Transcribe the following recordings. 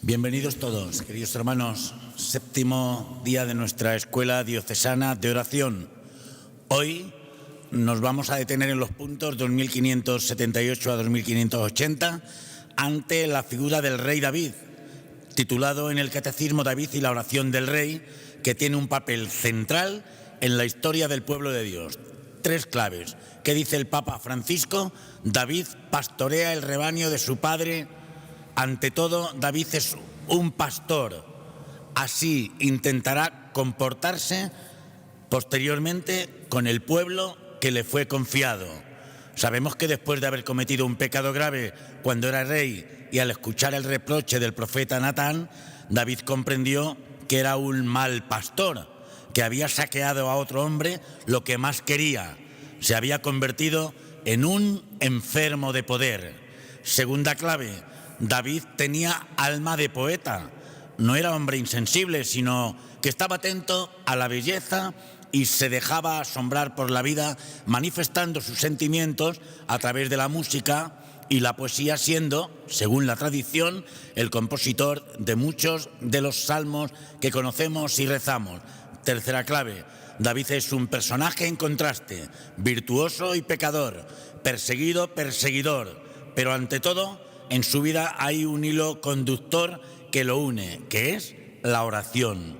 Bienvenidos todos, queridos hermanos, séptimo día de nuestra Escuela Diocesana de Oración. Hoy nos vamos a detener en los puntos 2578 a 2580 ante la figura del rey David, titulado en el Catecismo David y la oración del rey, que tiene un papel central en la historia del pueblo de Dios. Tres claves. ¿Qué dice el Papa Francisco? David pastorea el rebaño de su padre. Ante todo, David es un pastor. Así intentará comportarse posteriormente con el pueblo que le fue confiado. Sabemos que después de haber cometido un pecado grave cuando era rey y al escuchar el reproche del profeta Natán, David comprendió que era un mal pastor, que había saqueado a otro hombre lo que más quería. Se había convertido en un enfermo de poder. Segunda clave. David tenía alma de poeta, no era hombre insensible, sino que estaba atento a la belleza y se dejaba asombrar por la vida, manifestando sus sentimientos a través de la música y la poesía, siendo, según la tradición, el compositor de muchos de los salmos que conocemos y rezamos. Tercera clave, David es un personaje en contraste, virtuoso y pecador, perseguido, perseguidor, pero ante todo, en su vida hay un hilo conductor que lo une, que es la oración.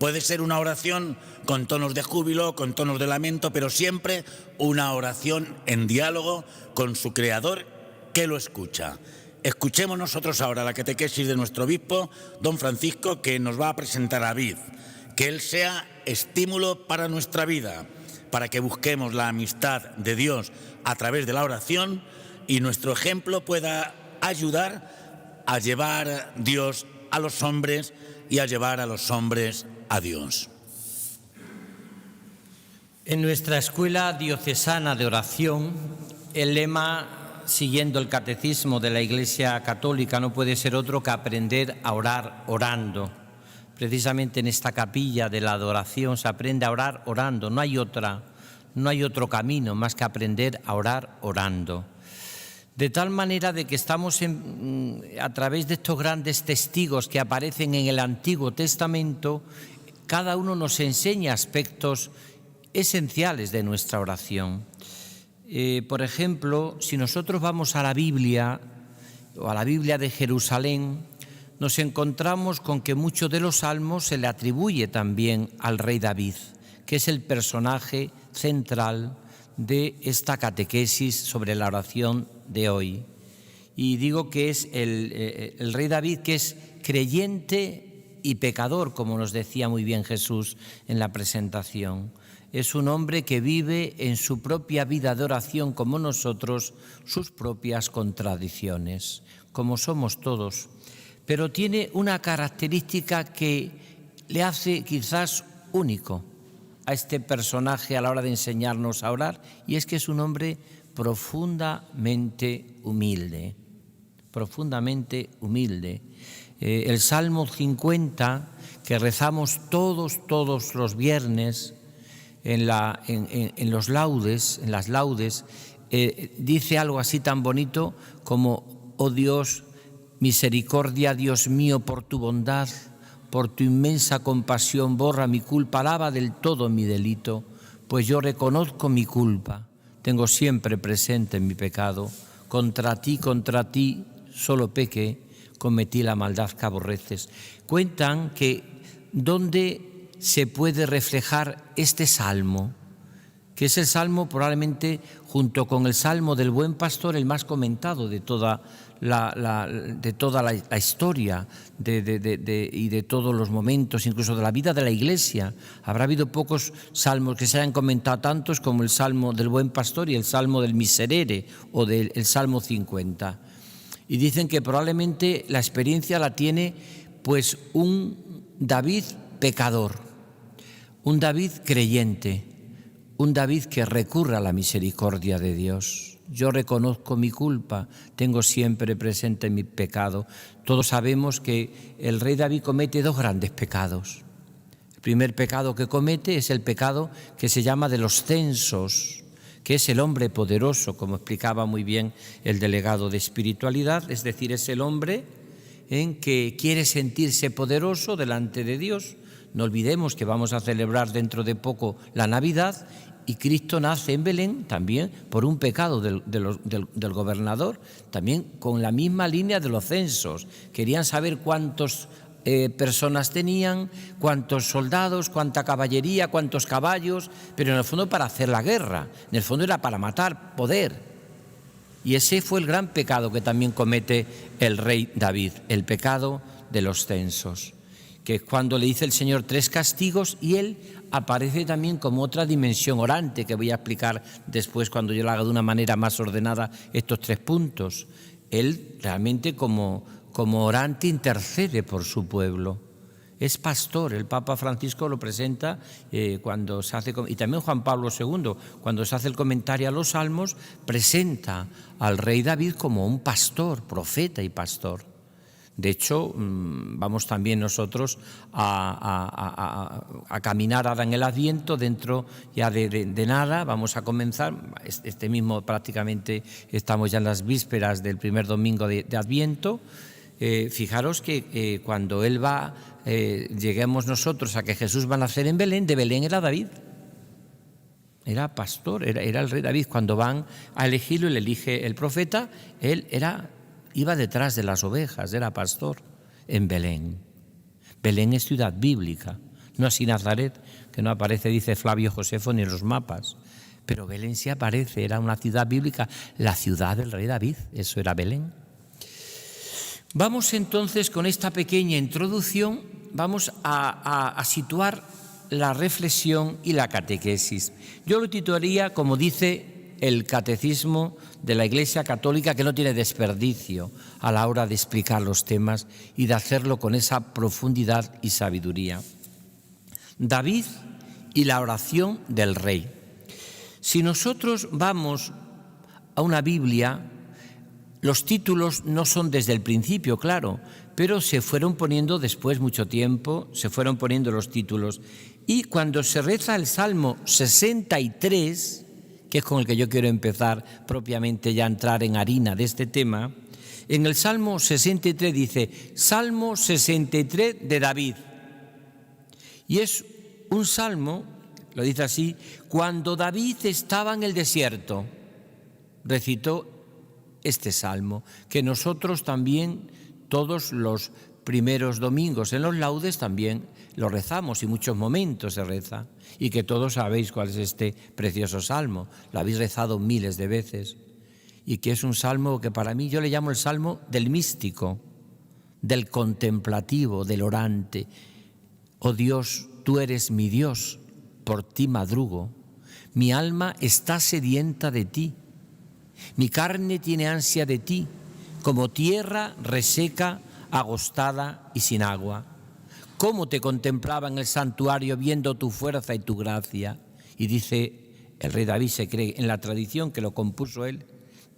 Puede ser una oración con tonos de júbilo, con tonos de lamento, pero siempre una oración en diálogo con su Creador que lo escucha. Escuchemos nosotros ahora la catequesis de nuestro obispo, don Francisco, que nos va a presentar a David. Que él sea estímulo para nuestra vida, para que busquemos la amistad de Dios a través de la oración y nuestro ejemplo pueda ayudar a llevar Dios a los hombres y a llevar a los hombres a Dios. En nuestra Escuela Diocesana de Oración, el lema, siguiendo el Catecismo de la Iglesia Católica, no puede ser otro que aprender a orar orando. Precisamente en esta capilla de la adoración se aprende a orar orando, no hay otro camino más que aprender a orar orando. De tal manera de que estamos a través de estos grandes testigos que aparecen en el Antiguo Testamento, cada uno nos enseña aspectos esenciales de nuestra oración. Por ejemplo, si nosotros vamos a la Biblia o a la Biblia de Jerusalén, nos encontramos con que muchos de los salmos se le atribuye también al rey David, que es el personaje central de esta catequesis sobre la oración de hoy. Y digo que es el rey David, que es creyente y pecador, como nos decía muy bien Jesús en la presentación. Es un hombre que vive en su propia vida de oración, como nosotros, sus propias contradicciones, como somos todos. Pero tiene una característica que le hace quizás único a este personaje a la hora de enseñarnos a orar, y es que es un hombre profundamente humilde, profundamente humilde. El Salmo 50, que rezamos todos los viernes en las laudes, dice algo así tan bonito como: oh Dios, misericordia, Dios mío, por tu bondad, por tu inmensa compasión, borra mi culpa, lava del todo mi delito, pues yo reconozco mi culpa, tengo siempre presente mi pecado, contra ti, solo pequé, cometí la maldad que aborreces. Cuentan que donde se puede reflejar este salmo, que es el salmo probablemente junto con el salmo del buen pastor el más comentado de toda la historia y de todos los momentos, incluso de la vida de la Iglesia. Habrá habido pocos salmos que se hayan comentado tantos como el salmo del buen pastor y el salmo del miserere o el salmo 50. Y dicen que probablemente la experiencia la tiene pues un David pecador, un David creyente, un David que recurre a la misericordia de Dios. Yo reconozco mi culpa, tengo siempre presente mi pecado. Todos sabemos que el rey David comete dos grandes pecados. El primer pecado que comete es el pecado que se llama de los censos, que es el hombre poderoso, como explicaba muy bien el delegado de espiritualidad, es decir, es el hombre en que quiere sentirse poderoso delante de Dios. No olvidemos que vamos a celebrar dentro de poco la Navidad y Cristo nace en Belén también por un pecado del gobernador, también con la misma línea de los censos. Querían saber cuántas personas tenían, cuántos soldados, cuánta caballería, cuántos caballos, pero en el fondo para hacer la guerra, en el fondo era para matar, poder. Y ese fue el gran pecado que también comete el rey David, el pecado de los censos, que es cuando le dice el Señor 3 castigos y él aparece también como otra dimensión orante, que voy a explicar después cuando yo lo haga de una manera más ordenada estos 3 puntos. Él realmente como orante intercede por su pueblo. Es pastor, el Papa Francisco lo presenta cuando se hace, y también Juan Pablo II, cuando se hace el comentario a los Salmos, presenta al rey David como un pastor, profeta y pastor. De hecho, vamos también nosotros a caminar ahora en el Adviento, dentro ya de nada, vamos a comenzar, este mismo prácticamente estamos ya en las vísperas del primer domingo de Adviento. Fijaros que cuando él va, lleguemos nosotros a que Jesús va a nacer en Belén, de Belén era David, era pastor, era el rey David. Cuando van a elegirlo y le elige el profeta, él iba detrás de las ovejas, era pastor en Belén. Belén es ciudad bíblica, no así Nazaret, que no aparece, dice Flavio Josefo, ni en los mapas, pero Belén sí aparece, era una ciudad bíblica, la ciudad del rey David, eso era Belén. Vamos entonces con esta pequeña introducción, vamos a situar la reflexión y la catequesis. Yo lo titularía, como dice el Catecismo de la Iglesia Católica, que no tiene desperdicio a la hora de explicar los temas y de hacerlo con esa profundidad y sabiduría. David y la oración del rey. Si nosotros vamos a una Biblia, los títulos no son desde el principio, claro, pero se fueron poniendo después mucho tiempo, se fueron poniendo los títulos. Y cuando se reza el Salmo 63, que es con el que yo quiero empezar propiamente ya a entrar en harina de este tema, en el Salmo 63 dice, Salmo 63 de David. Y es un salmo, lo dice así, cuando David estaba en el desierto, recitó este salmo, que nosotros también todos los primeros domingos en los laudes también lo rezamos y muchos momentos se reza, y que todos sabéis cuál es este precioso salmo, lo habéis rezado miles de veces, y que es un salmo que para mí yo le llamo el salmo del místico, del contemplativo, del orante. Oh Dios, tú eres mi Dios, por ti madrugo, mi alma está sedienta de ti, mi carne tiene ansia de ti, como tierra reseca, agostada y sin agua. Cómo te contemplaba en el santuario viendo tu fuerza y tu gracia. Y dice el rey David, se cree en la tradición que lo compuso él,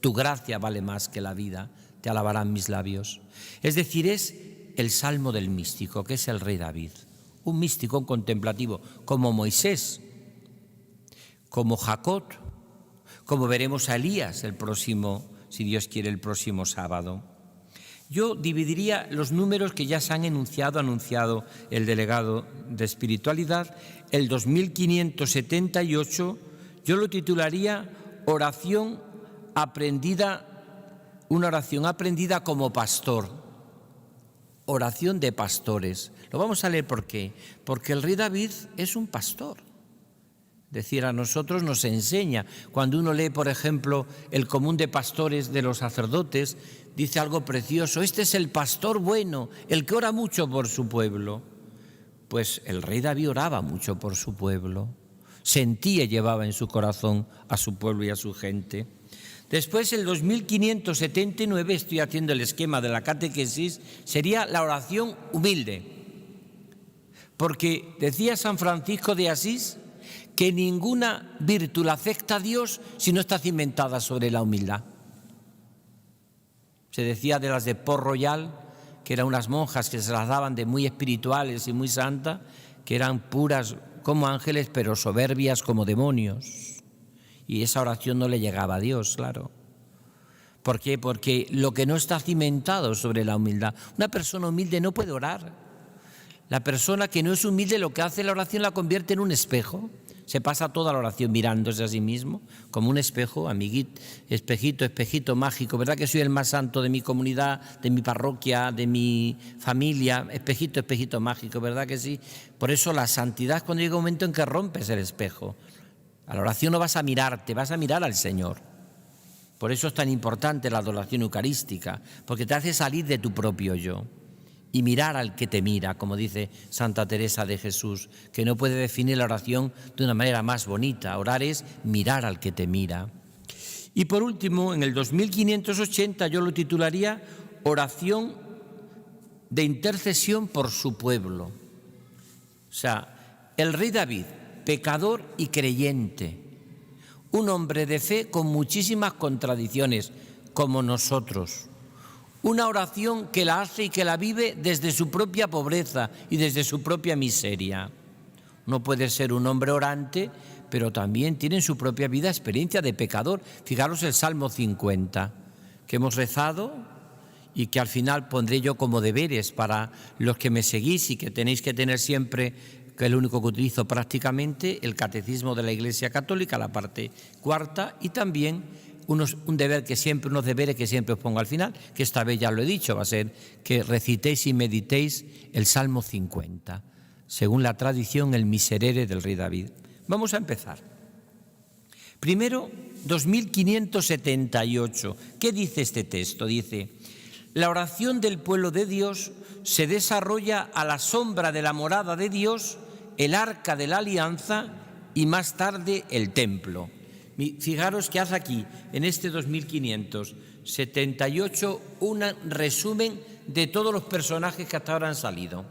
tu gracia vale más que la vida, te alabarán mis labios. Es decir, es el salmo del místico, que es el rey David. Un místico, un contemplativo, como Moisés, como Jacob, como veremos a Elías el próximo, si Dios quiere, el próximo sábado. Yo dividiría los números que ya se han anunciado el delegado de espiritualidad, el 2578, yo lo titularía oración aprendida, una oración aprendida como pastor, oración de pastores. Lo vamos a leer ¿por qué? Porque el rey David es un pastor. Es decir, a nosotros nos enseña, cuando uno lee, por ejemplo, el común de pastores de los sacerdotes, dice algo precioso, este es el pastor bueno, el que ora mucho por su pueblo. Pues el rey David oraba mucho por su pueblo, sentía y llevaba en su corazón a su pueblo y a su gente. Después, el 2579, estoy haciendo el esquema de la catequesis, sería la oración humilde. Porque decía San Francisco de Asís que ninguna virtud la acepta a Dios si no está cimentada sobre la humildad. Se decía de las de Port Royal, que eran unas monjas que se las daban de muy espirituales y muy santas, que eran puras como ángeles, pero soberbias como demonios. Y esa oración no le llegaba a Dios, claro. ¿Por qué? Porque lo que no está cimentado sobre la humildad. Una persona humilde no puede orar. La persona que no es humilde, lo que hace la oración la convierte en un espejo. Se pasa toda la oración mirándose a sí mismo, como un espejo, amiguito, espejito, espejito mágico. ¿Verdad que soy el más santo de mi comunidad, de mi parroquia, de mi familia? Espejito, espejito mágico, ¿verdad que sí? Por eso la santidad es cuando llega un momento en que rompes el espejo. A la oración no vas a mirarte, vas a mirar al Señor. Por eso es tan importante la adoración eucarística, porque te hace salir de tu propio yo y mirar al que te mira, como dice Santa Teresa de Jesús, que no puede definir la oración de una manera más bonita. Orar es mirar al que te mira. Y por último, en el 2580 yo lo titularía Oración de intercesión por su pueblo. O sea, el rey David, pecador y creyente, un hombre de fe con muchísimas contradicciones, como nosotros. Una oración que la hace y que la vive desde su propia pobreza y desde su propia miseria. No puede ser un hombre orante, pero también tiene en su propia vida experiencia de pecador. Fijaros el Salmo 50, que hemos rezado y que al final pondré yo como deberes para los que me seguís y que tenéis que tener siempre, que es el único que utilizo prácticamente, el Catecismo de la Iglesia Católica, la parte cuarta, y también unos deberes que siempre os pongo al final, que esta vez ya lo he dicho, va a ser que recitéis y meditéis el Salmo 50, según la tradición, el miserere del rey David. Vamos a empezar. Primero, 2578. ¿Qué dice este texto? Dice: la oración del pueblo de Dios se desarrolla a la sombra de la morada de Dios, el arca de la alianza y más tarde el templo. Fijaros que hace aquí, en este 2578, un resumen de todos los personajes que hasta ahora han salido.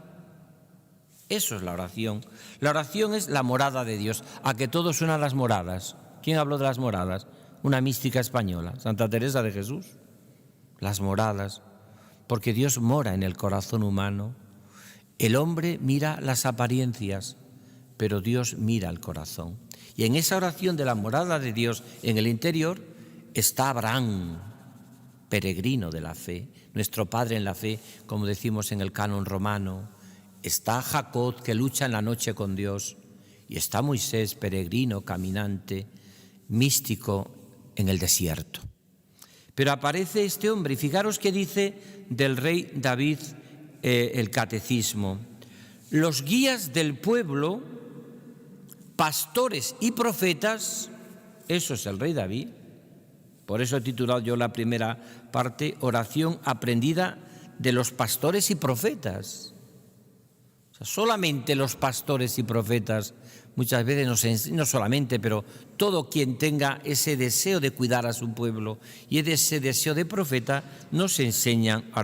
Eso es la oración. La oración es la morada de Dios. ¿A que todos suenan las moradas? ¿Quién habló de las moradas? Una mística española, Santa Teresa de Jesús. Las moradas, porque Dios mora en el corazón humano. El hombre mira las apariencias, pero Dios mira el corazón. Y en esa oración de la morada de Dios en el interior está Abraham, peregrino de la fe, nuestro padre en la fe, como decimos en el canon romano. Está Jacob, que lucha en la noche con Dios. Y está Moisés, peregrino, caminante, místico en el desierto. Pero aparece este hombre, y fijaros qué dice del rey David el catecismo. Los guías del pueblo, pastores y profetas, eso es el rey David. Por eso he titulado yo la primera parte, oración aprendida de los pastores y profetas. O sea, solamente los pastores y profetas, muchas veces no solamente, pero todo quien tenga ese deseo de cuidar a su pueblo y ese deseo de profeta, nos enseñan a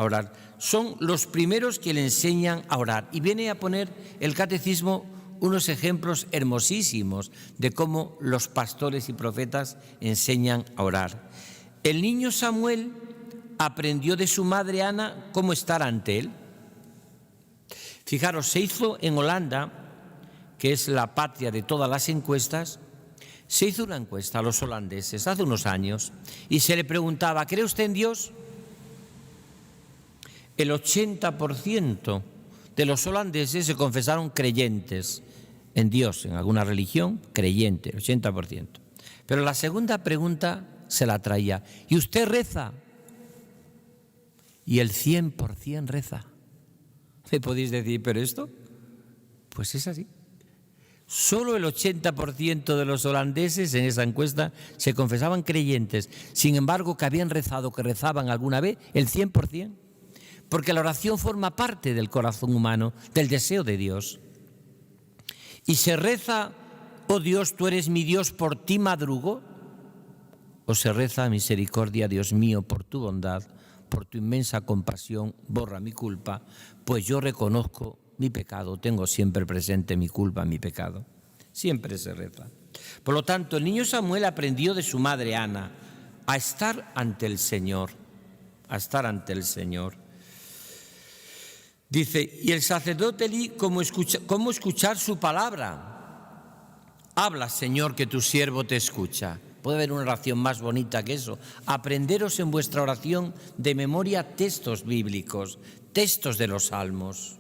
orar. Son los primeros que le enseñan a orar. Y viene a poner el catecismo unos ejemplos hermosísimos de cómo los pastores y profetas enseñan a orar. El niño Samuel aprendió de su madre Ana cómo estar ante él. Fijaros, se hizo en Holanda, que es la patria de todas las encuestas, se hizo una encuesta a los holandeses hace unos años y se le preguntaba: ¿cree usted en Dios? El 80% de los holandeses se confesaron creyentes en Dios, en alguna religión, creyente, 80%. Pero la segunda pregunta se la traía: ¿y usted reza? Y el 100% reza. ¿Me podéis decir, pero esto? Pues es así. Solo el 80% de los holandeses en esa encuesta se confesaban creyentes. Sin embargo, que habían rezado, que rezaban alguna vez, el 100%. Porque la oración forma parte del corazón humano, del deseo de Dios. Y se reza: oh Dios, tú eres mi Dios, por ti madrugo. O se reza: misericordia, Dios mío, por tu bondad, por tu inmensa compasión, borra mi culpa, pues yo reconozco mi pecado, tengo siempre presente mi culpa, mi pecado. Siempre se reza. Por lo tanto, el niño Samuel aprendió de su madre Ana a estar ante el Señor, a estar ante el Señor. Dice: y el sacerdote Elí, ¿cómo escuchar su palabra? Habla, Señor, que tu siervo te escucha. Puede haber una oración más bonita que eso. Aprenderos en vuestra oración de memoria textos bíblicos, textos de los salmos.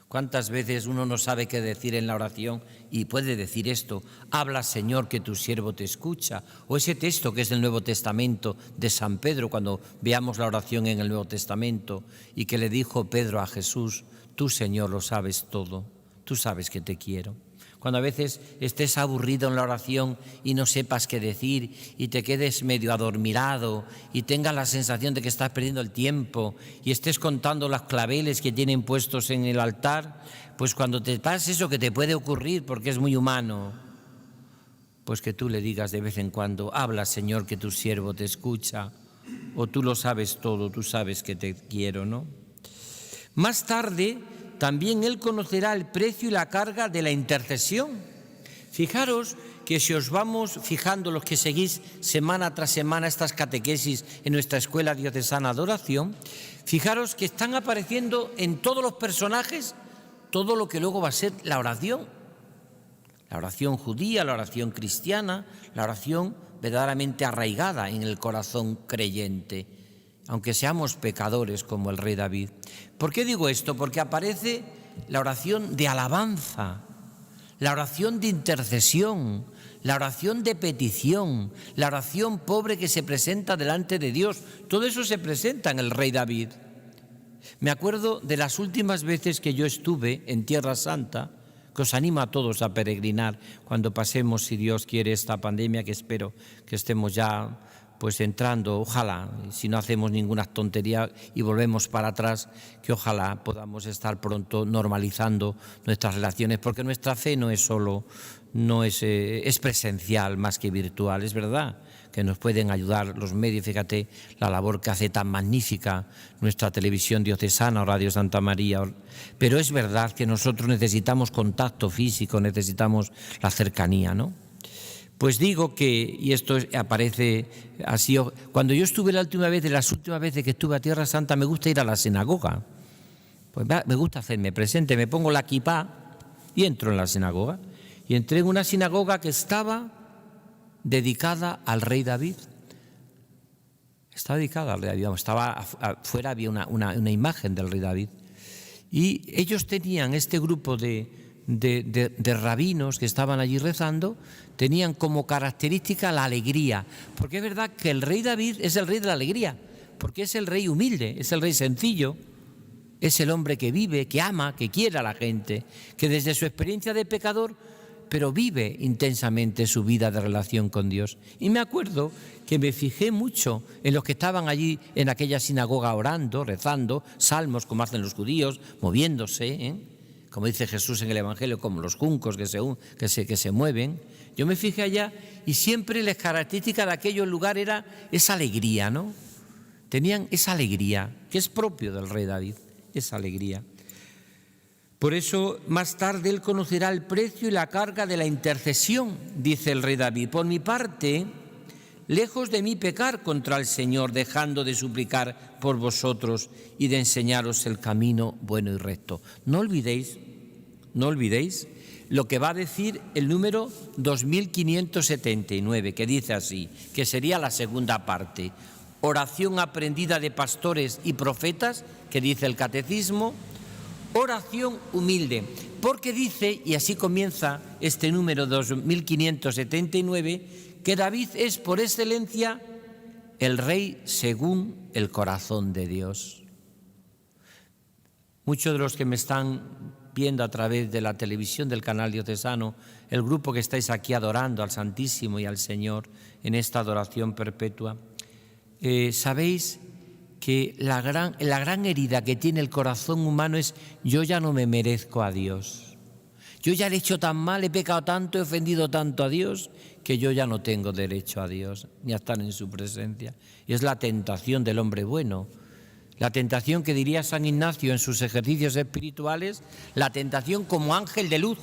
¿Cuántas veces uno no sabe qué decir en la oración y puede decir esto? Habla, Señor, que tu siervo te escucha. O ese texto que es del Nuevo Testamento de San Pedro, cuando veamos la oración en el Nuevo Testamento, y que le dijo Pedro a Jesús: tú, Señor, lo sabes todo, tú sabes que te quiero. Cuando a veces estés aburrido en la oración y no sepas qué decir y te quedes medio adormilado y tengas la sensación de que estás perdiendo el tiempo y estés contando los claveles que tienen puestos en el altar, pues cuando te pase eso, que te puede ocurrir porque es muy humano, pues que tú le digas de vez en cuando: habla, Señor, que tu siervo te escucha, o tú lo sabes todo, tú sabes que te quiero, ¿no? Más tarde, también Él conocerá el precio y la carga de la intercesión. Fijaros que si os vamos fijando, los que seguís semana tras semana estas catequesis en nuestra Escuela Diocesana de Oración, fijaros que están apareciendo en todos los personajes todo lo que luego va a ser la oración. La oración judía, la oración cristiana, la oración verdaderamente arraigada en el corazón creyente, aunque seamos pecadores como el rey David. ¿Por qué digo esto? Porque aparece la oración de alabanza, la oración de intercesión, la oración de petición, la oración pobre que se presenta delante de Dios. Todo eso se presenta en el rey David. Me acuerdo de las últimas veces que yo estuve en Tierra Santa, que os animo a todos a peregrinar cuando pasemos, si Dios quiere, esta pandemia, que espero que estemos ya pues entrando, ojalá, si no hacemos ninguna tontería y volvemos para atrás, que ojalá podamos estar pronto normalizando nuestras relaciones, porque nuestra fe no es solo, es presencial más que virtual, es verdad que nos pueden ayudar los medios. Fíjate la labor que hace tan magnífica nuestra televisión diocesana o Radio Santa María, pero es verdad que nosotros necesitamos contacto físico, necesitamos la cercanía, ¿no? Pues digo que, y esto aparece así, cuando yo estuve la última vez, de las últimas veces que estuve a Tierra Santa, me gusta ir a la sinagoga. Pues me gusta hacerme presente, me pongo la kipá y entro en la sinagoga. Y entré en una sinagoga que estaba dedicada al rey David. Estaba dedicada al rey David, estaba afuera, había una imagen del rey David. Y ellos tenían este grupo de rabinos que estaban allí rezando, tenían como característica la alegría, porque es verdad que el rey David es el rey de la alegría, porque es el rey humilde, es el rey sencillo, es el hombre que vive, que ama, que quiere a la gente, que desde su experiencia de pecador, pero vive intensamente su vida de relación con Dios. Y me acuerdo que me fijé mucho en los que estaban allí en aquella sinagoga orando, rezando, salmos como hacen los judíos, moviéndose, como dice Jesús en el Evangelio, como los juncos que se mueven. Yo me fijé allá y siempre la característica de aquellos lugares era esa alegría, ¿no? Tenían esa alegría, que es propio del rey David, esa alegría. Por eso, más tarde, él conocerá el precio y la carga de la intercesión, dice el rey David. Por mi parte, lejos de mí pecar contra el Señor, dejando de suplicar por vosotros y de enseñaros el camino bueno y recto. No olvidéis lo que va a decir el número 2579, que dice así, que sería la segunda parte. Oración aprendida de pastores y profetas, que dice el catecismo. Oración humilde, porque dice, y así comienza este número 2579, que David es por excelencia el rey según el corazón de Dios. Muchos de los que me están viendo a través de la televisión del canal diocesano, el grupo que estáis aquí adorando al Santísimo y al Señor en esta adoración perpetua, sabéis que la gran herida que tiene el corazón humano es: yo ya no me merezco a Dios. Yo ya le he hecho tan mal, he pecado tanto, he ofendido tanto a Dios, que yo ya no tengo derecho a Dios, ni a estar en su presencia. Y es la tentación del hombre bueno. La tentación que diría San Ignacio en sus ejercicios espirituales, la tentación como ángel de luz,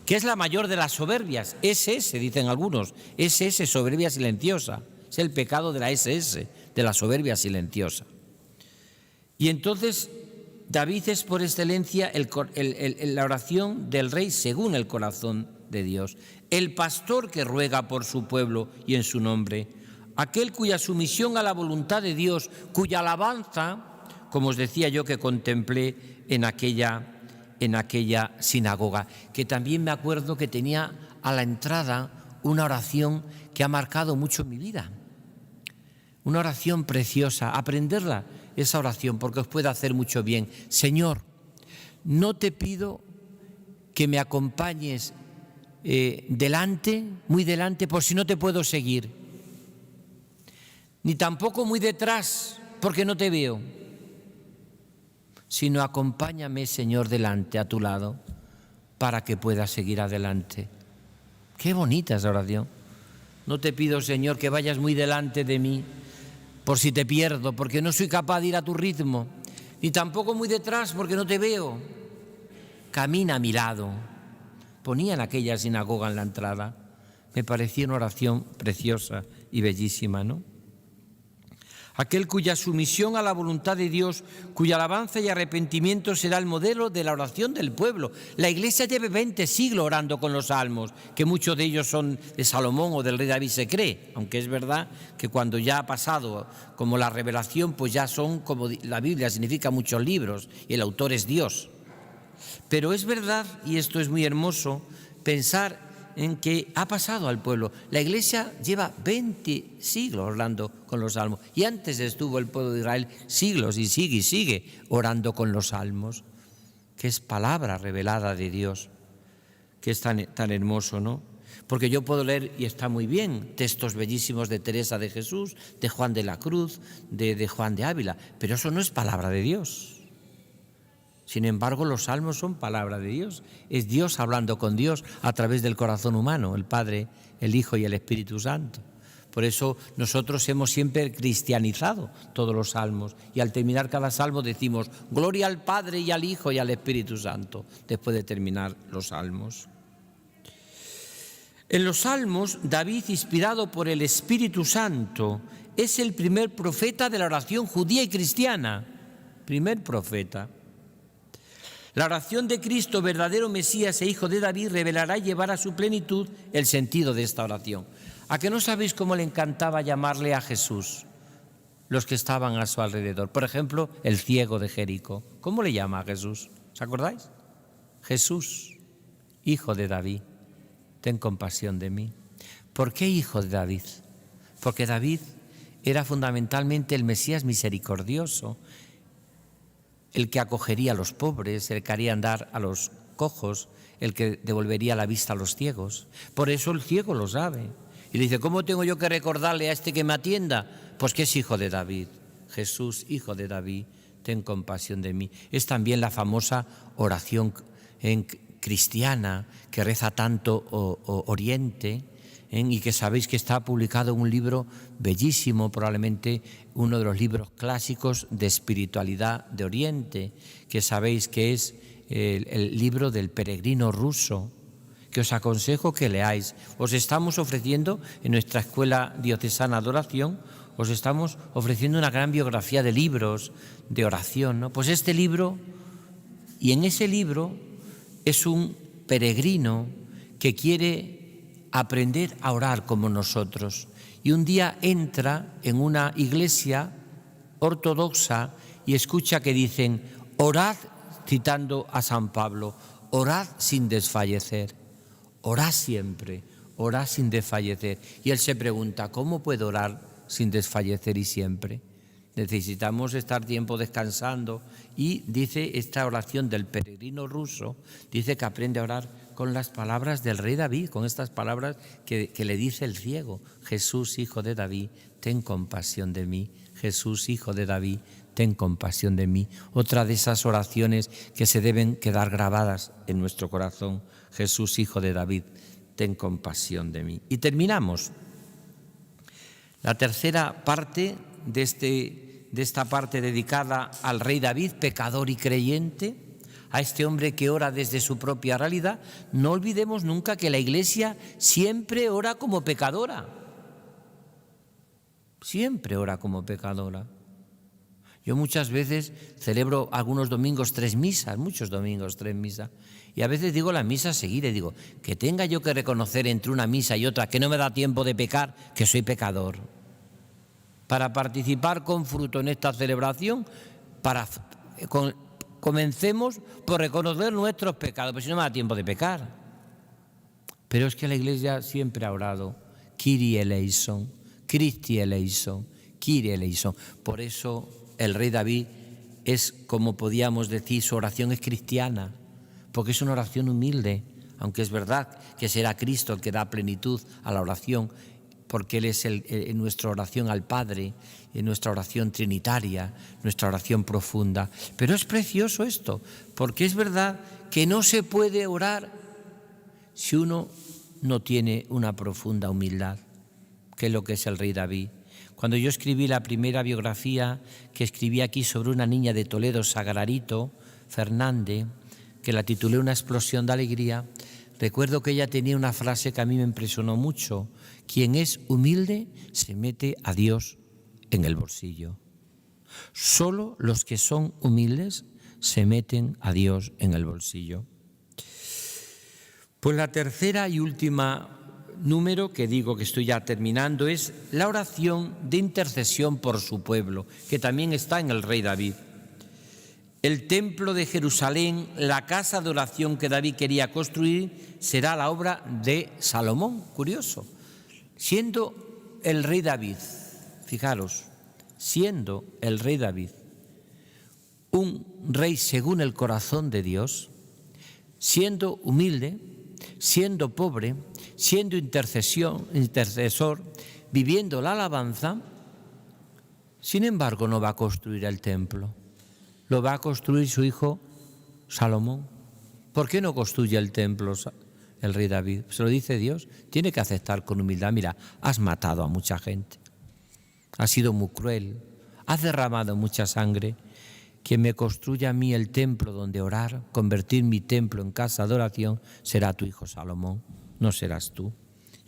que es la mayor de las soberbias. SS, dicen algunos, SS, soberbia silenciosa. Es el pecado de la SS, de la soberbia silenciosa. Y entonces David es por excelencia la oración del rey según el corazón de Dios. El pastor que ruega por su pueblo y en su nombre. Aquel cuya sumisión a la voluntad de Dios, cuya alabanza, como os decía yo que contemplé en aquella sinagoga, que también me acuerdo que tenía a la entrada una oración que ha marcado mucho mi vida. Una oración preciosa, aprenderla, esa oración, porque os puede hacer mucho bien. Señor, no te pido que me acompañes delante, muy delante, por si no te puedo seguir, ni tampoco muy detrás, porque no te veo, sino acompáñame, Señor, delante, a tu lado, para que pueda seguir adelante. Qué bonita esa oración. No te pido, Señor, que vayas muy delante de mí, por si te pierdo, porque no soy capaz de ir a tu ritmo, ni tampoco muy detrás, porque no te veo. Camina a mi lado. Ponía en aquella sinagoga en la entrada. Me parecía una oración preciosa y bellísima, ¿no? Aquel cuya sumisión a la voluntad de Dios, cuya alabanza y arrepentimiento será el modelo de la oración del pueblo. La Iglesia lleva 20 siglos orando con los salmos, que muchos de ellos son de Salomón o del rey David, se cree, aunque es verdad que cuando ya ha pasado como la revelación, pues ya son como la Biblia, significa muchos libros y el autor es Dios. Pero es verdad, y esto es muy hermoso, pensar en que ha pasado al pueblo. La Iglesia lleva 20 siglos orando con los salmos, y antes estuvo el pueblo de Israel siglos y sigue orando con los salmos, que es palabra revelada de Dios, que es tan hermoso, ¿no? Porque yo puedo leer, y está muy bien, textos bellísimos de Teresa de Jesús, de Juan de la Cruz, de Juan de Ávila, pero eso no es palabra de Dios. Sin embargo, los salmos son palabra de Dios. Es Dios hablando con Dios a través del corazón humano, el Padre, el Hijo y el Espíritu Santo. Por eso nosotros hemos siempre cristianizado todos los salmos, y al terminar cada salmo decimos gloria al Padre y al Hijo y al Espíritu Santo, después de terminar los salmos. En los salmos, David, inspirado por el Espíritu Santo, es el primer profeta de la oración judía y cristiana. Primer profeta. La oración de Cristo, verdadero Mesías e Hijo de David, revelará y llevará a su plenitud el sentido de esta oración. ¿A que no sabéis cómo le encantaba llamarle a Jesús los que estaban a su alrededor? Por ejemplo, el ciego de Jericó. ¿Cómo le llama a Jesús? ¿Os acordáis? Jesús, Hijo de David, ten compasión de mí. ¿Por qué Hijo de David? Porque David era fundamentalmente el Mesías misericordioso, el que acogería a los pobres, el que haría andar a los cojos, el que devolvería la vista a los ciegos. Por eso el ciego lo sabe. Y le dice, ¿cómo tengo yo que recordarle a este que me atienda? Pues que es Hijo de David. Jesús, Hijo de David, ten compasión de mí. Es también la famosa oración cristiana que reza tanto Oriente, y que sabéis que está publicado en un libro bellísimo, probablemente uno de los libros clásicos de espiritualidad de Oriente, que sabéis que es el libro del peregrino ruso, que os aconsejo que leáis. Os estamos ofreciendo en nuestra Escuela Diocesana de Oración, os estamos ofreciendo una gran biografía de libros de oración, ¿no? Pues este libro, y en ese libro es un peregrino que quiere aprender a orar como nosotros. Y un día entra en una iglesia ortodoxa y escucha que dicen, orad, citando a San Pablo, orad sin desfallecer, orad siempre, orad sin desfallecer. Y él se pregunta, ¿cómo puedo orar sin desfallecer y siempre? Necesitamos estar tiempo descansando. Y dice esta oración del peregrino ruso, dice que aprende a orar con las palabras del rey David, con estas palabras que le dice el ciego, Jesús, Hijo de David, ten compasión de mí. Jesús, Hijo de David, ten compasión de mí. Otra de esas oraciones que se deben quedar grabadas en nuestro corazón. Jesús, Hijo de David, ten compasión de mí. Y terminamos la tercera parte de esta parte dedicada al rey David, pecador y creyente, a este hombre que ora desde su propia realidad. No olvidemos nunca que la Iglesia siempre ora como pecadora. Siempre ora como pecadora. Yo muchas veces celebro algunos domingos 3 misas, muchos domingos 3 misas, y a veces digo la misa seguida y digo, que tenga yo que reconocer entre una misa y otra que no me da tiempo de pecar, que soy pecador. Para participar con fruto en esta celebración, comencemos por reconocer nuestros pecados, porque si no me da tiempo de pecar. Pero es que la Iglesia siempre ha orado, Kyrie eleison, Christi eleison, Kyrie eleison. Por eso el rey David es, como podíamos decir, su oración es cristiana, porque es una oración humilde, aunque es verdad que será Cristo el que da plenitud a la oración, porque Él es en nuestra oración al Padre, en nuestra oración trinitaria, nuestra oración profunda. Pero es precioso esto, porque es verdad que no se puede orar si uno no tiene una profunda humildad, que es lo que es el rey David. Cuando yo escribí la primera biografía que escribí aquí sobre una niña de Toledo, Sagrarito Fernández, que la titulé Una explosión de alegría, recuerdo que ella tenía una frase que a mí me impresionó mucho: quien es humilde se mete a Dios en el bolsillo. Solo los que son humildes se meten a Dios en el bolsillo. Pues la tercera y última número, que digo que estoy ya terminando, es la oración de intercesión por su pueblo, que también está en el rey David. El templo de Jerusalén, la casa de oración que David quería construir, será la obra de Salomón. Curioso. Siendo el rey David, fijaros, siendo el rey David un rey según el corazón de Dios, siendo humilde, siendo pobre, siendo intercesor, viviendo la alabanza, sin embargo no va a construir el templo, lo va a construir su hijo Salomón. ¿Por qué no construye el templo el rey David? Se lo dice Dios, tiene que aceptar con humildad: mira, has matado a mucha gente, has sido muy cruel, has derramado mucha sangre. Quien me construya a mí el templo donde orar, convertir mi templo en casa de oración, será tu hijo Salomón, no serás tú.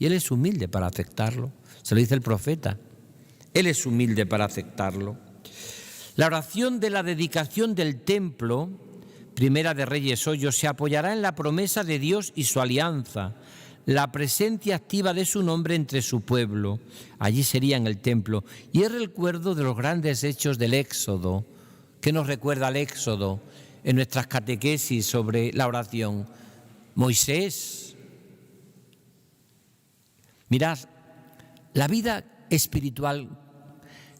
Y él es humilde para aceptarlo, se lo dice el profeta, él es humilde para aceptarlo. La oración de la dedicación del templo, Primera de Reyes 8, se apoyará en la promesa de Dios y su alianza, la presencia activa de su nombre entre su pueblo. Allí sería en el templo, y el recuerdo de los grandes hechos del Éxodo. ¿Qué nos recuerda el Éxodo en nuestras catequesis sobre la oración? Moisés. Mirad, la vida espiritual,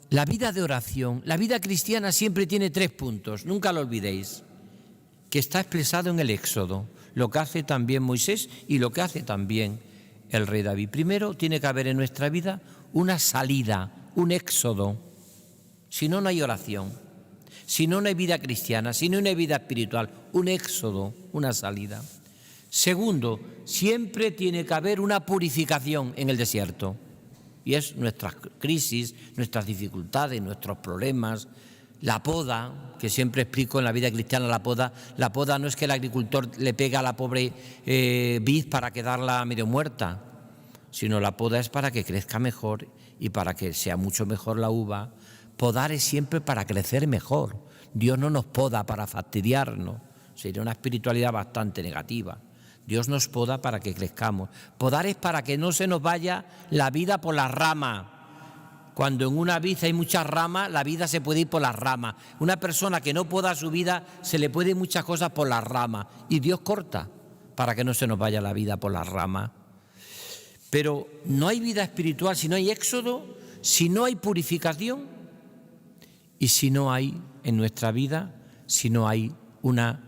la vida de oración, la vida cristiana siempre tiene 3 puntos, nunca lo olvidéis, que está expresado en el Éxodo, lo que hace también Moisés y lo que hace también el rey David. Primero tiene que haber en nuestra vida una salida, un éxodo, si no, no hay oración. Si no, no hay vida cristiana, si no, no hay vida espiritual, un éxodo, una salida. Segundo, siempre tiene que haber una purificación en el desierto. Y es nuestras crisis, nuestras dificultades, nuestros problemas, la poda, que siempre explico en la vida cristiana, la poda no es que el agricultor le pega a la pobre vid para quedarla medio muerta, sino la poda es para que crezca mejor y para que sea mucho mejor la uva. Podar es siempre para crecer mejor. Dios no nos poda para fastidiarnos, sería una espiritualidad bastante negativa. Dios nos poda para que crezcamos. Podar es para que no se nos vaya la vida por las ramas. Cuando en una vid hay muchas ramas, la vida se puede ir por las ramas. Una persona que no poda su vida, se le puede ir muchas cosas por las ramas. Y Dios corta para que no se nos vaya la vida por las ramas. Pero no hay vida espiritual si no hay éxodo, si no hay purificación y si no hay en nuestra vida, si no hay una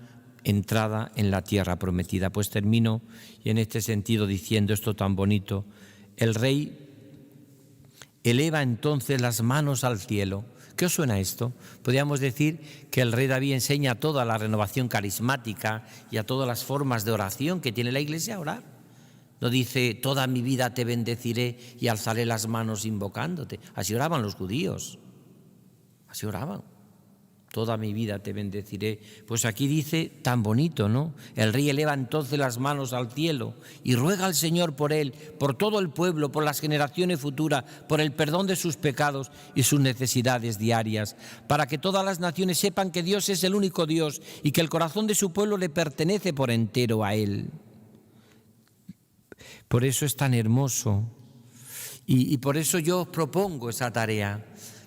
entrada en la tierra prometida. Pues termino y en este sentido diciendo esto tan bonito. El rey eleva entonces las manos al cielo. ¿Qué os suena esto? Podríamos decir que el rey David enseña toda la renovación carismática y a todas las formas de oración que tiene la Iglesia a orar. No dice, toda mi vida te bendeciré y alzaré las manos invocándote. Así oraban los judíos. Así oraban. toda mi vida te bendeciré. Pues aquí dice tan bonito, ¿no? El rey eleva entonces las manos al cielo y ruega al Señor por él, por todo el pueblo, por las generaciones futuras, por el perdón de sus pecados y sus necesidades diarias, para que todas las naciones sepan que Dios es el único Dios y que el corazón de su pueblo le pertenece por entero a él. Por eso es tan hermoso y por eso yo os propongo esa tarea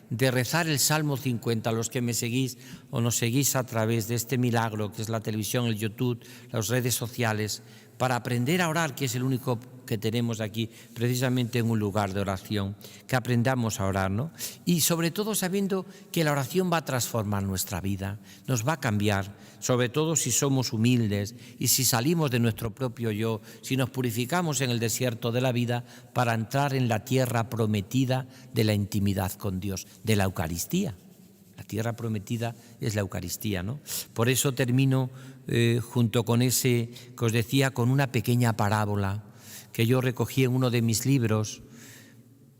de rezar el Salmo 50, los que me seguís o nos seguís a través de este milagro que es la televisión, el YouTube, las redes sociales, para aprender a orar, que es el único que tenemos aquí, precisamente en un lugar de oración, que aprendamos a orar, ¿no? Y sobre todo sabiendo que la oración va a transformar nuestra vida, nos va a cambiar, sobre todo si somos humildes y si salimos de nuestro propio yo, si nos purificamos en el desierto de la vida para entrar en la tierra prometida de la intimidad con Dios, de la Eucaristía. La tierra prometida es la Eucaristía, ¿no? Por eso termino junto con ese que os decía, con una pequeña parábola que yo recogí en uno de mis libros,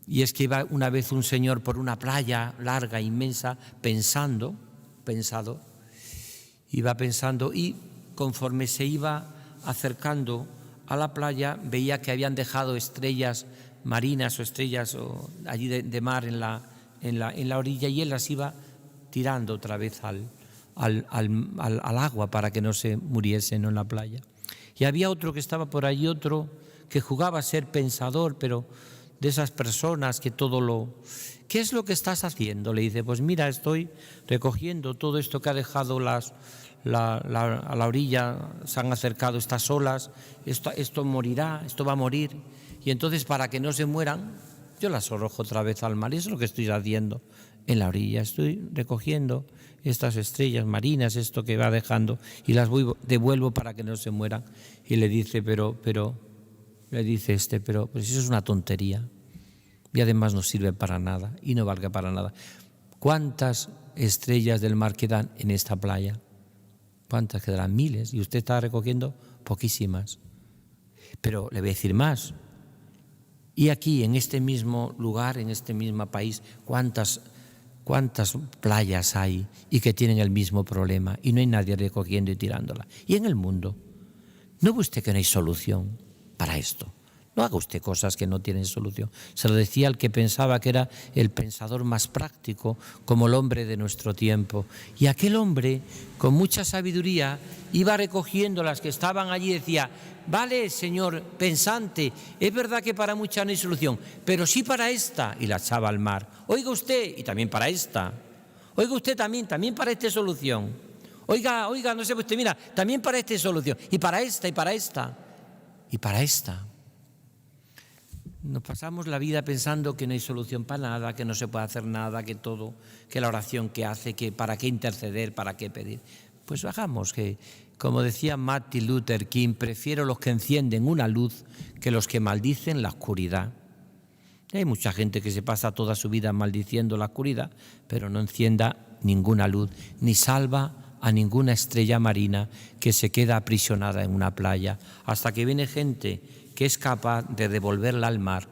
y es que iba una vez un señor por una playa larga, inmensa, iba pensando y conforme se iba acercando a la playa veía que habían dejado estrellas marinas o estrellas allí de mar en la orilla, y él las iba tirando otra vez al agua para que no se muriesen en la playa. Y había otro que estaba por allí, otro que jugaba a ser pensador, pero de esas personas que todo lo... ¿Qué es lo que estás haciendo? Le dice, pues mira, estoy recogiendo todo esto que ha dejado a la orilla, se han acercado estas olas, esto morirá, esto va a morir, y entonces para que no se mueran, yo las arrojo otra vez al mar. Y eso es lo que estoy haciendo en la orilla, estoy recogiendo estas estrellas marinas, esto que va dejando, y las devuelvo para que no se mueran. Y le dice, pero le dice pero pues eso es una tontería, y además no sirve para nada y no valga para nada. ¿Cuántas estrellas del mar quedan en esta playa? ¿Cuántas quedarán? Miles, y usted está recogiendo poquísimas. Pero le voy a decir más. Y aquí, en este mismo lugar, en este mismo país, ¿cuántas playas hay y que tienen el mismo problema y no hay nadie recogiendo y tirándola? Y en el mundo, ¿no ve usted que no hay solución para esto? No haga usted cosas que no tienen solución. Se lo decía al que pensaba que era el pensador más práctico, como el hombre de nuestro tiempo. Y aquel hombre, con mucha sabiduría, iba recogiendo las que estaban allí y decía, vale, señor pensante, es verdad que para muchas no hay solución, pero sí para esta, y la echaba al mar. Oiga usted, y también para esta. Oiga usted también para esta solución. Oiga, no sé usted, mira, también para esta solución, y para esta, y para esta, y para esta. Nos pasamos la vida pensando que no hay solución para nada, que no se puede hacer nada, que todo, que la oración que hace, que para qué interceder, para qué pedir. Pues hagamos que, como decía Martin Luther King, prefiero los que encienden una luz que los que maldicen la oscuridad. Hay mucha gente que se pasa toda su vida maldiciendo la oscuridad, pero no encienda ninguna luz, ni salva a ninguna estrella marina que se queda aprisionada en una playa, hasta que viene gente que es capaz de devolverla al mar,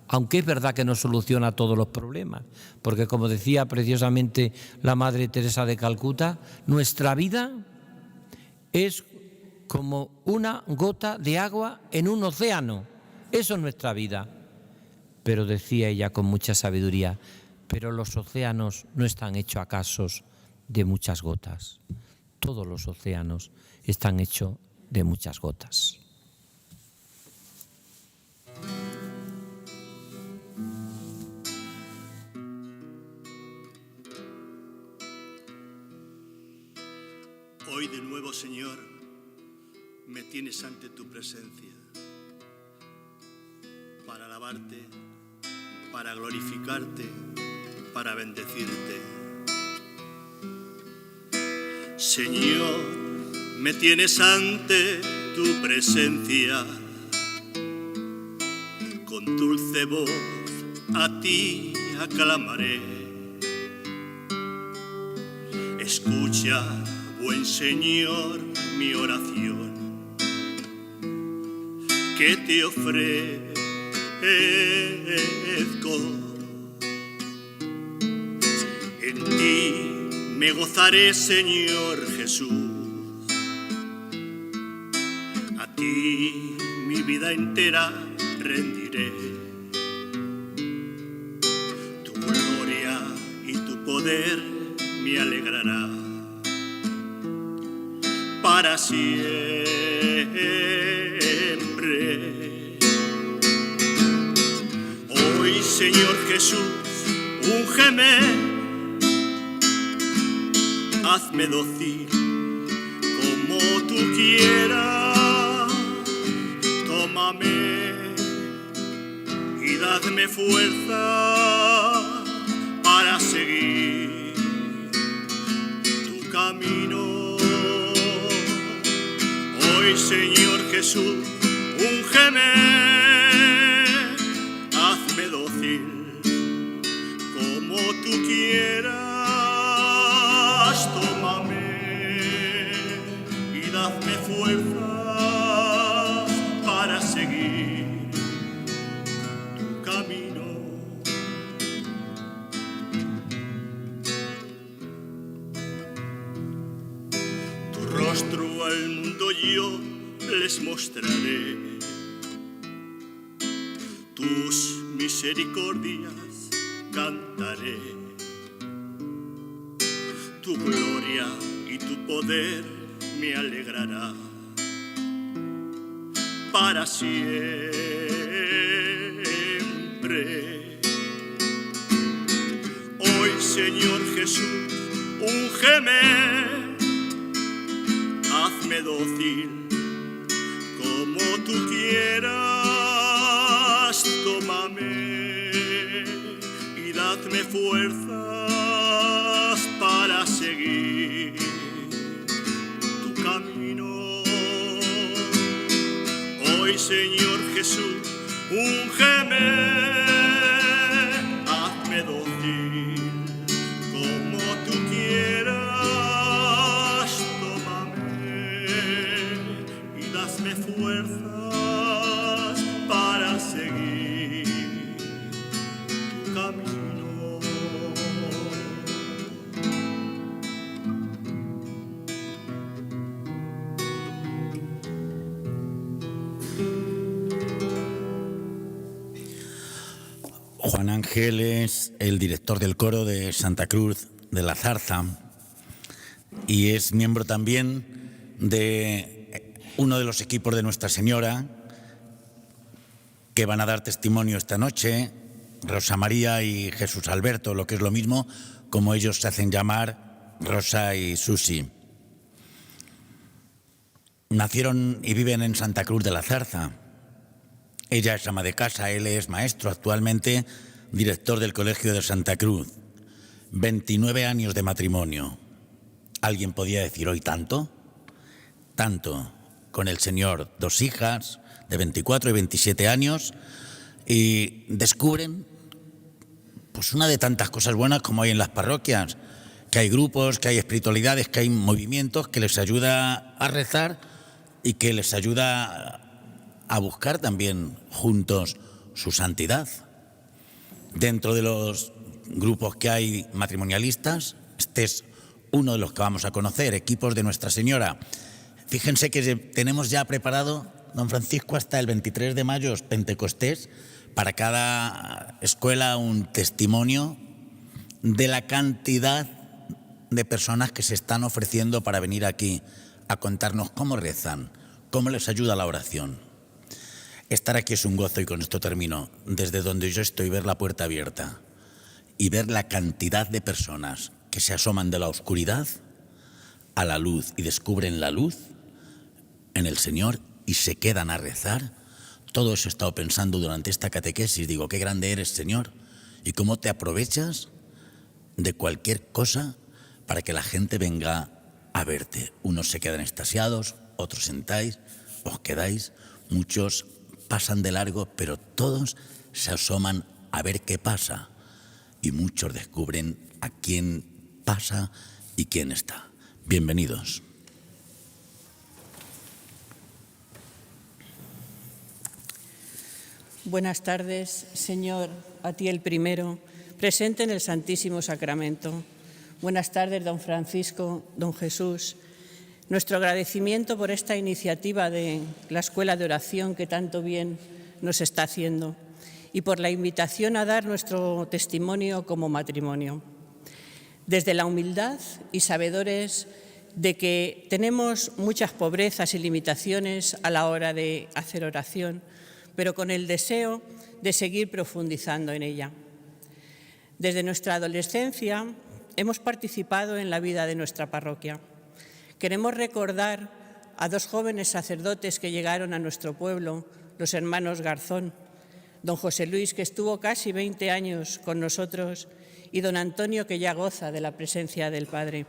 aunque es verdad que no soluciona todos los problemas, porque como decía preciosamente la Madre Teresa de Calcuta, nuestra vida es como una gota de agua en un océano, eso es nuestra vida. Pero decía ella con mucha sabiduría, pero los océanos no están hechos acaso de muchas gotas, todos los océanos están hechos de muchas gotas. Hoy de nuevo, Señor, me tienes ante tu presencia para alabarte, para glorificarte, para bendecirte. Señor, me tienes ante tu presencia, con dulce voz a ti aclamaré. Escucha, buen Señor, mi oración, que te ofrezco. En ti me gozaré, Señor Jesús. A ti mi vida entera rendiré. Tu gloria y tu poder me alegrará para siempre. Hoy, Señor Jesús, úngeme, hazme dócil como tú quieras. Tómame y dadme fuerza para seguir tu camino. Hoy, Señor Jesús, úngeme, hazme dócil como tú quieras. Tómame y dadme fuerza para seguir tu camino. Tu rostro al mundo yo les mostraré, tus misericordias cantaré. Tu gloria y tu poder me alegrará para siempre. Hoy, Señor Jesús, úngeme, hazme dócil como tú quieras. Tómame y dadme fuerzas para seguir tu camino. Hoy, Señor Jesús, úngeme, hazme dócil como tú quieras. Tómame y dadme fuerzas para seguir tu camino. Juan Ángel es el director del coro de Santa Cruz de la Zarza y es miembro también de uno de los equipos de Nuestra Señora que van a dar testimonio esta noche, Rosa María y Jesús Alberto, lo que es lo mismo, como ellos se hacen llamar, Rosa y Susi. Nacieron y viven en Santa Cruz de la Zarza. Ella es ama de casa, él es maestro, actualmente director del Colegio de Santa Cruz. 29 años de matrimonio. ¿Alguien podía decir hoy tanto? Tanto. Con el Señor, 2 hijas de 24 y 27 años y descubren pues una de tantas cosas buenas como hay en las parroquias, que hay grupos, que hay espiritualidades, que hay movimientos que les ayuda a rezar y que les ayuda a buscar también juntos su santidad. Dentro de los grupos que hay matrimonialistas, este es uno de los que vamos a conocer, equipos de Nuestra Señora. Fíjense que tenemos ya preparado, don Francisco, hasta el 23 de mayo, Pentecostés, para cada escuela un testimonio de la cantidad de personas que se están ofreciendo para venir aquí a contarnos cómo rezan, cómo les ayuda la oración. Estar aquí es un gozo y con esto termino. Desde donde yo estoy, ver la puerta abierta y ver la cantidad de personas que se asoman de la oscuridad a la luz y descubren la luz en el Señor y se quedan a rezar. Todo eso he estado pensando durante esta catequesis. Digo, qué grande eres, Señor, y cómo te aprovechas de cualquier cosa para que la gente venga a verte. Unos se quedan extasiados, otros sentáis, os quedáis, muchos pasan de largo, pero todos se asoman a ver qué pasa y muchos descubren a quién pasa y quién está. Bienvenidos. Buenas tardes, Señor, a ti el primero, presente en el Santísimo Sacramento. Buenas tardes, don Francisco, don Jesús. Nuestro agradecimiento por esta iniciativa de la Escuela de Oración que tanto bien nos está haciendo y por la invitación a dar nuestro testimonio como matrimonio. Desde la humildad y sabedores de que tenemos muchas pobrezas y limitaciones a la hora de hacer oración, pero con el deseo de seguir profundizando en ella. Desde nuestra adolescencia hemos participado en la vida de nuestra parroquia. Queremos recordar a dos jóvenes sacerdotes que llegaron a nuestro pueblo, los hermanos Garzón, don José Luis, que estuvo casi 20 años con nosotros, y don Antonio, que ya goza de la presencia del Padre.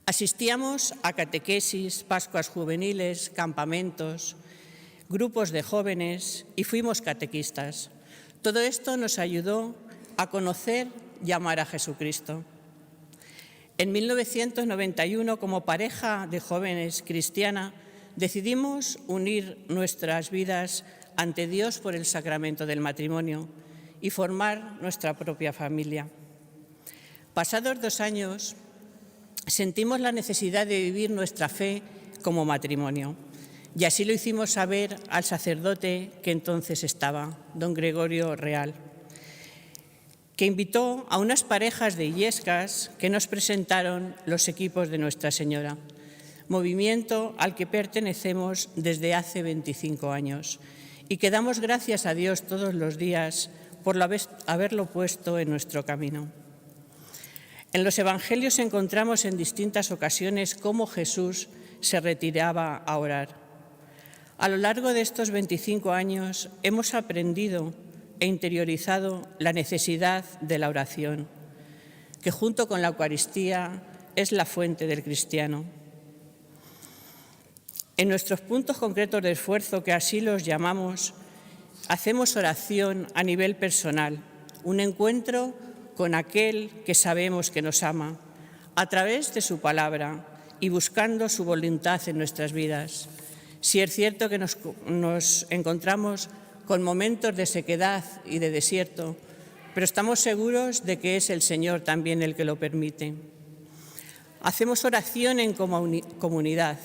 Asistíamos a catequesis, pascuas juveniles, campamentos, grupos de jóvenes y fuimos catequistas. Todo esto nos ayudó a conocer y amar a Jesucristo. En 1991, como pareja de jóvenes cristiana, decidimos unir nuestras vidas ante Dios por el sacramento del matrimonio y formar nuestra propia familia. Pasados 2 años, sentimos la necesidad de vivir nuestra fe como matrimonio, y así lo hicimos saber al sacerdote que entonces estaba, don Gregorio Real, que invitó a unas parejas de Illescas que nos presentaron los equipos de Nuestra Señora, movimiento al que pertenecemos desde hace 25 años y que damos gracias a Dios todos los días por haberlo puesto en nuestro camino. En los Evangelios encontramos en distintas ocasiones cómo Jesús se retiraba a orar. A lo largo de estos 25 años hemos aprendido e interiorizado la necesidad de la oración, que junto con la Eucaristía es la fuente del cristiano. En nuestros puntos concretos de esfuerzo, que así los llamamos, hacemos oración a nivel personal, un encuentro con aquel que sabemos que nos ama, a través de su palabra y buscando su voluntad en nuestras vidas. Si es cierto que nos encontramos con momentos de sequedad y de desierto, pero estamos seguros de que es el Señor también el que lo permite. Hacemos oración en comunidad,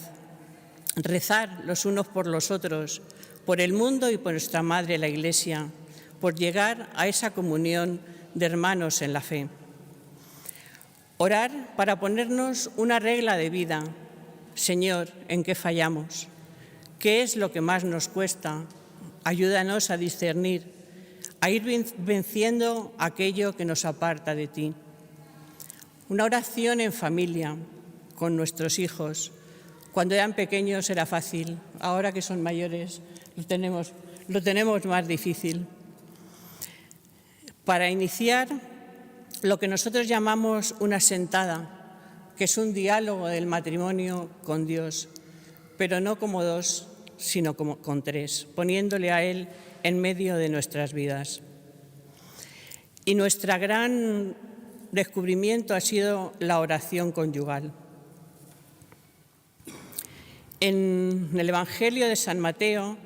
rezar los unos por los otros, por el mundo y por nuestra Madre, la Iglesia, por llegar a esa comunión de hermanos en la fe. Orar para ponernos una regla de vida. Señor, ¿en qué fallamos? ¿Qué es lo que más nos cuesta? Ayúdanos a discernir, a ir venciendo aquello que nos aparta de ti. Una oración en familia, con nuestros hijos. Cuando eran pequeños era fácil, ahora que son mayores lo tenemos más difícil. Para iniciar lo que nosotros llamamos una sentada, que es un diálogo del matrimonio con Dios, pero no como 2, sino como con 3, poniéndole a Él en medio de nuestras vidas. Y nuestro gran descubrimiento ha sido la oración conyugal. En el Evangelio de San Mateo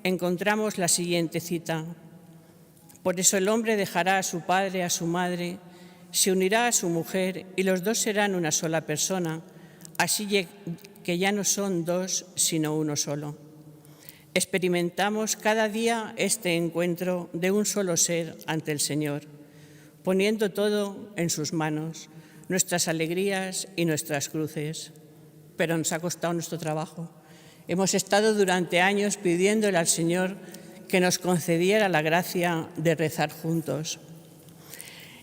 encontramos la siguiente cita: por eso el hombre dejará a su padre, a su madre, se unirá a su mujer y los dos serán una sola persona, así que ya no son 2, sino uno solo. Experimentamos cada día este encuentro de un solo ser ante el Señor, poniendo todo en sus manos, nuestras alegrías y nuestras cruces. Pero nos ha costado nuestro trabajo. Hemos estado durante años pidiéndole al Señor que nos concediera la gracia de rezar juntos.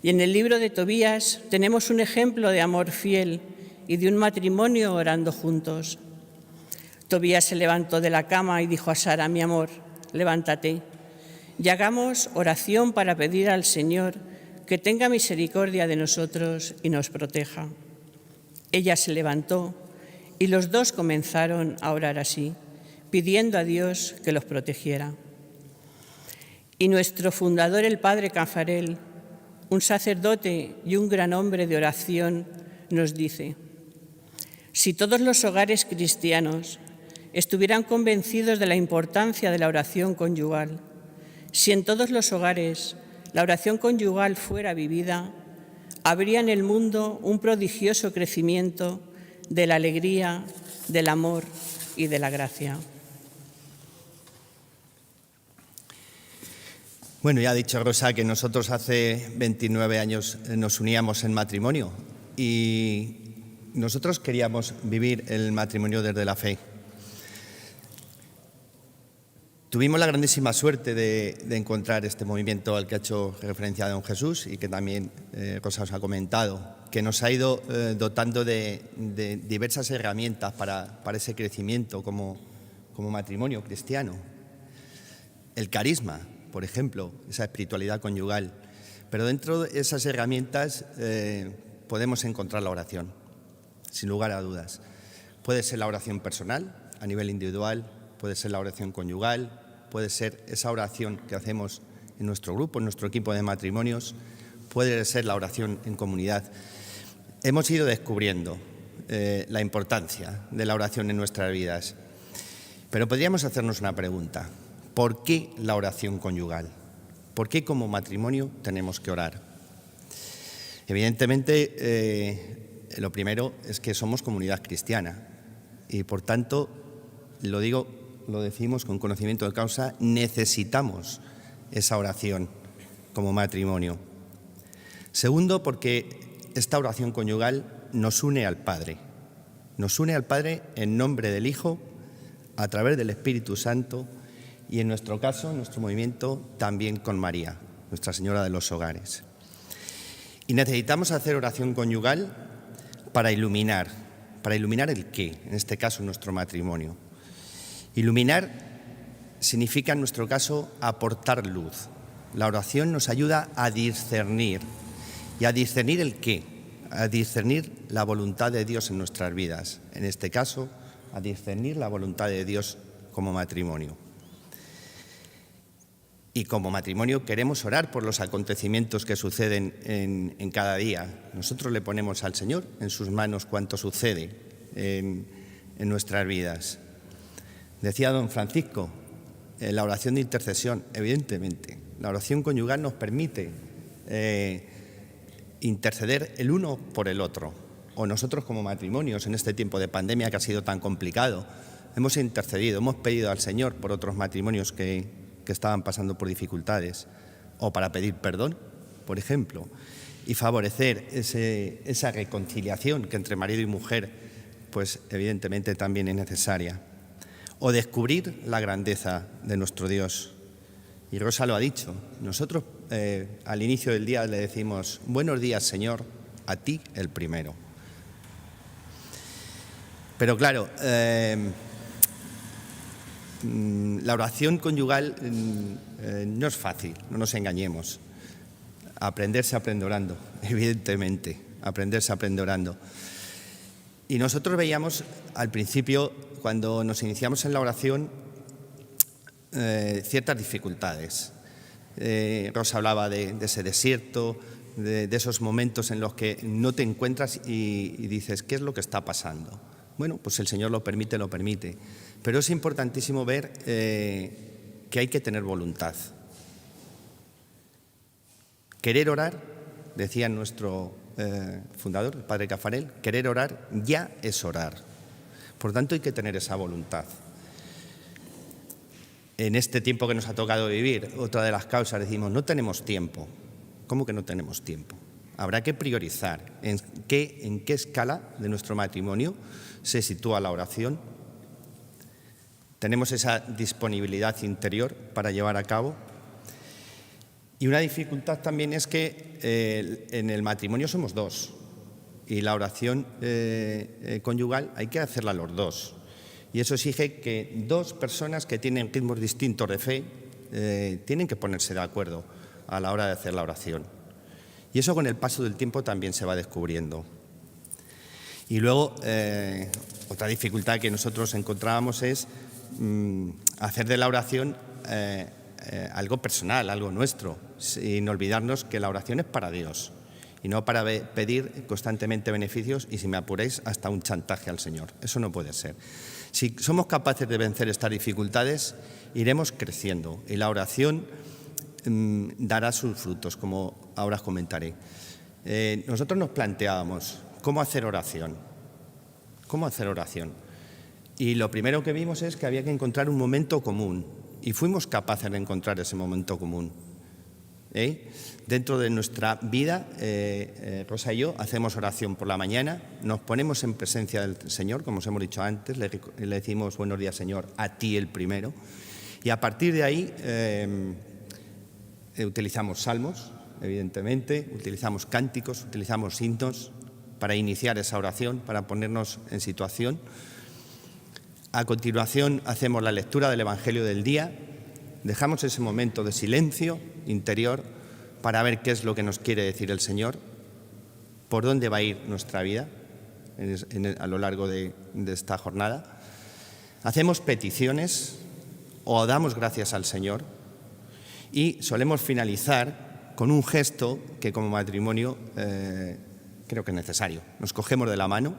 Y en el libro de Tobías tenemos un ejemplo de amor fiel y de un matrimonio orando juntos. Tobías se levantó de la cama y dijo a Sara: mi amor, levántate y hagamos oración para pedir al Señor que tenga misericordia de nosotros y nos proteja. Ella se levantó y los dos comenzaron a orar así, pidiendo a Dios que los protegiera. Y nuestro fundador, el padre Cafarel, un sacerdote y un gran hombre de oración, nos dice: si todos los hogares cristianos estuvieran convencidos de la importancia de la oración conyugal, si en todos los hogares la oración conyugal fuera vivida, habría en el mundo un prodigioso crecimiento de la alegría, del amor y de la gracia. Bueno, ya ha dicho Rosa que nosotros hace 29 años nos uníamos en matrimonio y nosotros queríamos vivir el matrimonio desde la fe. Tuvimos la grandísima suerte de encontrar este movimiento al que ha hecho referencia don Jesús y que también Rosa os ha comentado, que nos ha ido dotando de diversas herramientas para ese crecimiento como matrimonio cristiano. El carisma, por ejemplo, esa espiritualidad conyugal. Pero dentro de esas herramientas podemos encontrar la oración, sin lugar a dudas. Puede ser la oración personal, a nivel individual, puede ser la oración conyugal, puede ser esa oración que hacemos en nuestro grupo, en nuestro equipo de matrimonios, puede ser la oración en comunidad. Hemos ido descubriendo la importancia de la oración en nuestras vidas, pero podríamos hacernos una pregunta. ¿Por qué la oración conyugal? ¿Por qué como matrimonio tenemos que orar? Evidentemente, lo primero es que somos comunidad cristiana y, por tanto, lo decimos con conocimiento de causa, necesitamos esa oración como matrimonio. Segundo, porque esta oración conyugal nos une al Padre. Nos une al Padre en nombre del Hijo, a través del Espíritu Santo y, en nuestro caso, en nuestro movimiento, también con María, Nuestra Señora de los Hogares. Y necesitamos hacer oración conyugal para iluminar. ¿Para iluminar el qué? En este caso, nuestro matrimonio. Iluminar significa, en nuestro caso, aportar luz. La oración nos ayuda a discernir. ¿Y a discernir el qué? A discernir la voluntad de Dios en nuestras vidas. En este caso, a discernir la voluntad de Dios como matrimonio. Y como matrimonio queremos orar por los acontecimientos que suceden en cada día. Nosotros le ponemos al Señor en sus manos cuanto sucede en nuestras vidas. Decía don Francisco, la oración de intercesión, evidentemente. La oración conyugal nos permite interceder el uno por el otro. O nosotros como matrimonios en este tiempo de pandemia que ha sido tan complicado, hemos intercedido, hemos pedido al Señor por otros matrimonios que estaban pasando por dificultades, o para pedir perdón, por ejemplo, y favorecer esa reconciliación que entre marido y mujer, pues evidentemente también es necesaria. O descubrir la grandeza de nuestro Dios. Y Rosa lo ha dicho, nosotros al inicio del día le decimos, buenos días, Señor, a ti el primero. Pero claro, la oración conyugal no es fácil, no nos engañemos. Aprender se aprende orando, evidentemente, aprender se aprende orando. Y nosotros veíamos al principio, cuando nos iniciamos en la oración, ciertas dificultades. Rosa hablaba de ese desierto, de esos momentos en los que no te encuentras y dices, ¿qué es lo que está pasando? Bueno, pues el Señor lo permite. Pero es importantísimo ver que hay que tener voluntad. Querer orar, decía nuestro fundador, el padre Cafarel, querer orar ya es orar. Por tanto, hay que tener esa voluntad. En este tiempo que nos ha tocado vivir, otra de las causas, decimos, no tenemos tiempo. ¿Cómo que no tenemos tiempo? Habrá que priorizar en qué escala de nuestro matrimonio se sitúa la oración. Tenemos esa disponibilidad interior para llevar a cabo. Y una dificultad también es que en el matrimonio somos dos y la oración conyugal hay que hacerla los dos. Y eso exige que dos personas que tienen ritmos distintos de fe tienen que ponerse de acuerdo a la hora de hacer la oración. Y eso con el paso del tiempo también se va descubriendo. Y luego, otra dificultad que nosotros encontrábamos es hacer de la oración algo personal, algo nuestro, sin olvidarnos que la oración es para Dios y no para pedir constantemente beneficios y, si me apuráis, hasta un chantaje al Señor. Eso no puede ser. Si somos capaces de vencer estas dificultades, iremos creciendo y la oración dará sus frutos, como ahora os comentaré. nosotros nos planteábamos cómo hacer oración. ¿Cómo hacer oración? Y lo primero que vimos es que había que encontrar un momento común. Y fuimos capaces de encontrar ese momento común. Dentro de nuestra vida, Rosa y yo hacemos oración por la mañana, nos ponemos en presencia del Señor, como os hemos dicho antes, le decimos buenos días, Señor, a ti el primero. Y a partir de ahí utilizamos salmos, evidentemente, utilizamos cánticos, utilizamos himnos para iniciar esa oración, para ponernos en situación. A continuación hacemos la lectura del Evangelio del día, dejamos ese momento de silencio interior para ver qué es lo que nos quiere decir el Señor, por dónde va a ir nuestra vida a lo largo de esta jornada. Hacemos peticiones o damos gracias al Señor y solemos finalizar con un gesto que como matrimonio creo que es necesario. Nos cogemos de la mano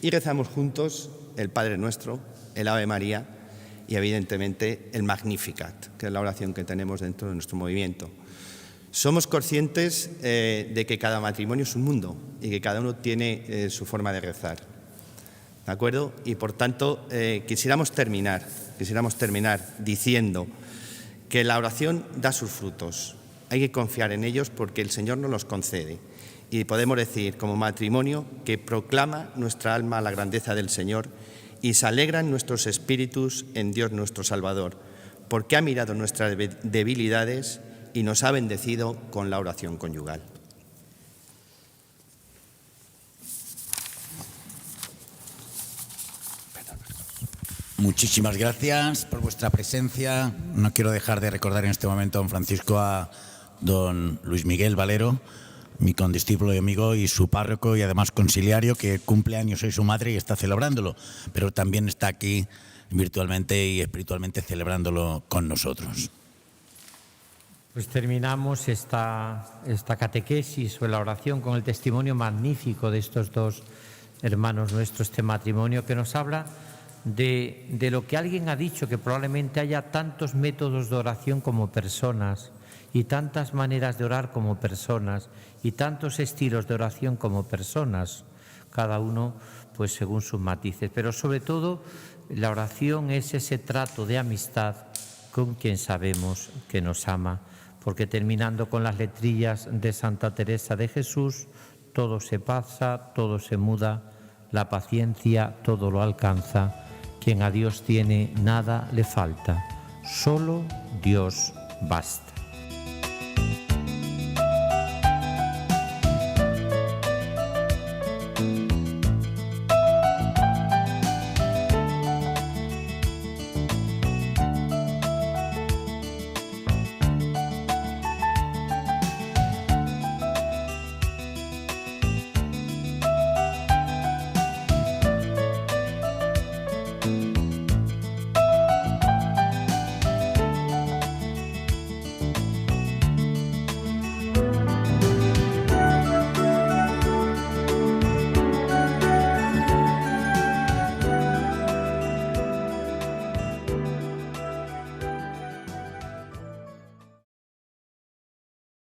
y rezamos juntos el Padre Nuestro, el Ave María y evidentemente el Magnificat, que es la oración que tenemos dentro de nuestro movimiento. Somos conscientes de que cada matrimonio es un mundo y que cada uno tiene su forma de rezar, ¿de acuerdo? Y por tanto quisiéramos terminar diciendo que la oración da sus frutos. Hay que confiar en ellos porque el Señor nos los concede. Y podemos decir como matrimonio que proclama nuestra alma la grandeza del Señor y se alegran nuestros espíritus en Dios nuestro Salvador, porque ha mirado nuestras debilidades y nos ha bendecido con la oración conyugal. Muchísimas gracias por vuestra presencia. No quiero dejar de recordar en este momento, don Francisco, a don Luis Miguel Valero, mi condiscípulo y amigo y su párroco y además conciliario, que cumple años hoy su madre y está celebrándolo, pero también está aquí virtualmente y espiritualmente celebrándolo con nosotros. Pues terminamos esta catequesis o la oración con el testimonio magnífico de estos dos hermanos nuestros, este matrimonio que nos habla de lo que alguien ha dicho, que probablemente haya tantos métodos de oración como personas y tantas maneras de orar como personas y tantos estilos de oración como personas, cada uno pues según sus matices. Pero sobre todo la oración es ese trato de amistad con quien sabemos que nos ama, porque terminando con las letrillas de Santa Teresa de Jesús, todo se pasa, todo se muda, la paciencia todo lo alcanza, quien a Dios tiene nada le falta, solo Dios basta.